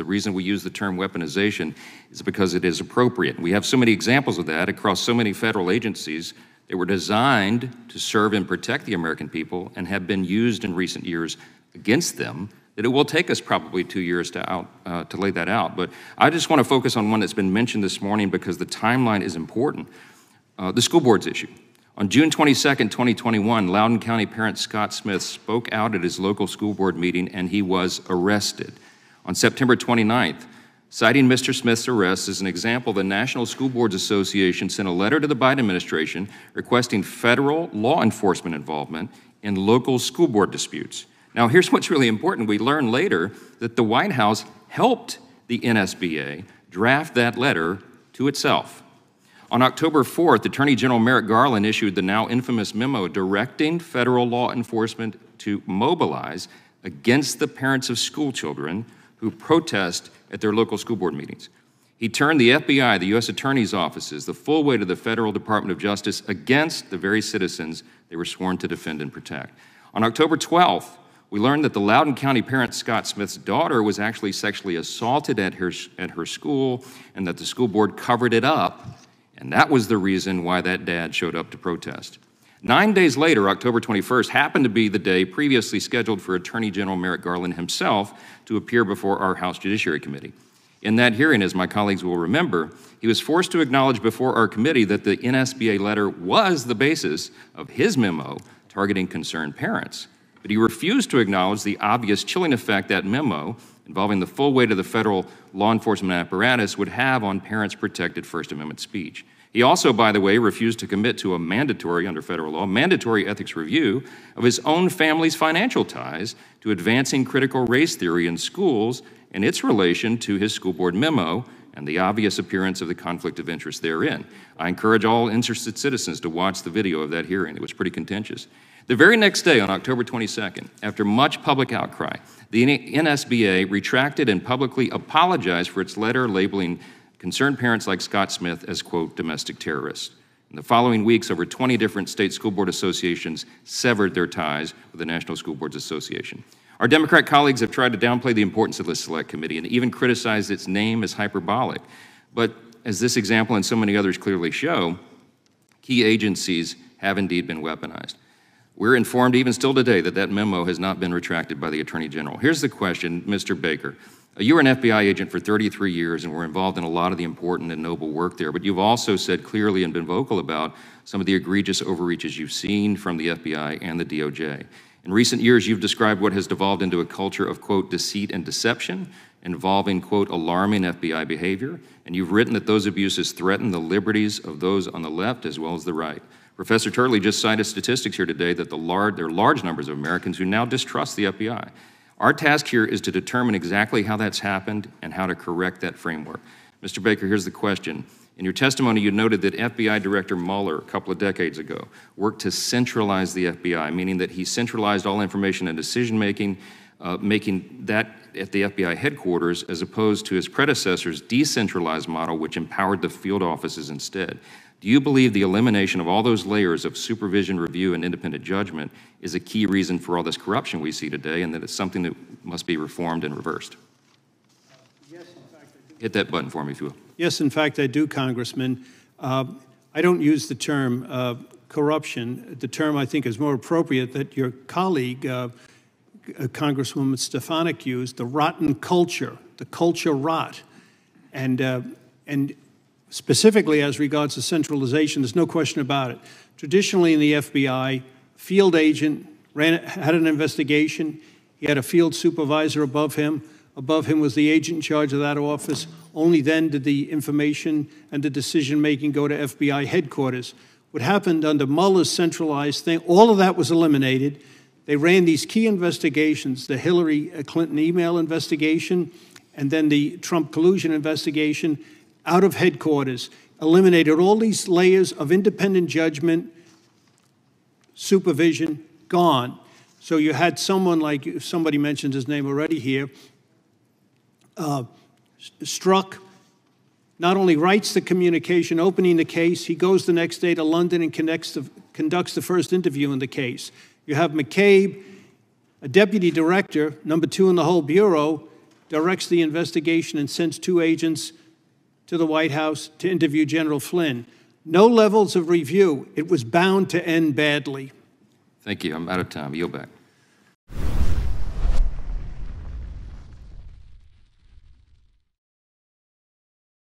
The reason we use the term weaponization is because it is appropriate. We have so many examples of that across so many federal agencies that were designed to serve and protect the American people and have been used in recent years against them, that it will take us probably 2 years to lay that out. But I just want to focus on one that's been mentioned this morning because the timeline is important. The school boards issue. On June 22nd, 2021, Loudoun County parent Scott Smith spoke out at his local school board meeting and he was arrested. On September 29th, citing Mr. Smith's arrest as an example, the National School Boards Association sent a letter to the Biden administration requesting federal law enforcement involvement in local school board disputes. Now, here's what's really important. We learned later that the White House helped the NSBA draft that letter to itself. On October 4th, Attorney General Merrick Garland issued the now infamous memo directing federal law enforcement to mobilize against the parents of school children who protest at their local school board meetings. He turned the FBI, the U.S. Attorney's offices, the full weight of the Federal Department of Justice against the very citizens they were sworn to defend and protect. On October 12th, we learned that the Loudoun County parent Scott Smith's daughter was actually sexually assaulted at her school and that the school board covered it up, and that was the reason why that dad showed up to protest. 9 days later, October 21st, happened to be the day previously scheduled for Attorney General Merrick Garland himself to appear before our House Judiciary Committee. In that hearing, as my colleagues will remember, he was forced to acknowledge before our committee that the NSBA letter was the basis of his memo targeting concerned parents. But he refused to acknowledge the obvious chilling effect that memo, involving the full weight of the federal law enforcement apparatus, would have on parents' protected First Amendment speech. He also, by the way, refused to commit to a mandatory, under federal law, mandatory ethics review of his own family's financial ties to advancing critical race theory in schools and its relation to his school board memo and the obvious appearance of the conflict of interest therein. I encourage all interested citizens to watch the video of that hearing. It was pretty contentious. The very next day, on October 22nd, after much public outcry, the NSBA retracted and publicly apologized for its letter labeling concerned parents like Scott Smith as, quote, domestic terrorists. In the following weeks, over 20 different state school board associations severed their ties with the National School Boards Association. Our Democrat colleagues have tried to downplay the importance of this select committee and even criticized its name as hyperbolic. But as this example and so many others clearly show, key agencies have indeed been weaponized. We're informed even still today that that memo has not been retracted by the Attorney General. Here's the question, Mr. Baker. You were an FBI agent for 33 years and were involved in a lot of the important and noble work there, but you've also said clearly and been vocal about some of the egregious overreaches you've seen from the FBI and the DOJ. In recent years, you've described what has devolved into a culture of, quote, deceit and deception involving, quote, alarming FBI behavior, and you've written that those abuses threaten the liberties of those on the left as well as the right. Professor Turley just cited statistics here today that there are large numbers of Americans who now distrust the FBI. Our task here is to determine exactly how that's happened and how to correct that framework. Mr. Baker, here's the question. In your testimony, you noted that FBI Director Mueller, a couple of decades ago, worked to centralize the FBI, meaning that he centralized all information and decision-making, making that at the FBI headquarters, as opposed to his predecessor's decentralized model, which empowered the field offices instead. Do you believe the elimination of all those layers of supervision, review, and independent judgment is a key reason for all this corruption we see today, and that it's something that must be reformed and reversed? Yes, in fact, I do. Hit that button for me, if you will. Yes, in fact, I do, Congressman. I don't use the term corruption. The term I think is more appropriate that your colleague, Congresswoman Stefanik, used, the rotten culture, the culture rot. And specifically as regards to centralization, there's no question about it. Traditionally in the FBI, field agent had an investigation. He had a field supervisor above him. Above him was the agent in charge of that office. Only then did the information and the decision-making go to FBI headquarters. What happened under Mueller's centralized thing, all of that was eliminated. They ran these key investigations, the Hillary Clinton email investigation, and then the Trump collusion investigation, out of headquarters, eliminated all these layers of independent judgment, supervision, gone. So you had someone like, somebody mentioned his name already here, Strzok not only writes the communication opening the case, he goes the next day to London and conducts the first interview in the case. You have McCabe, a deputy director, #2 in the whole bureau, directs the investigation and sends 2 agents to the White House to interview General Flynn. No levels of review. It was bound to end badly. Thank you. I'm out of time. Yield back.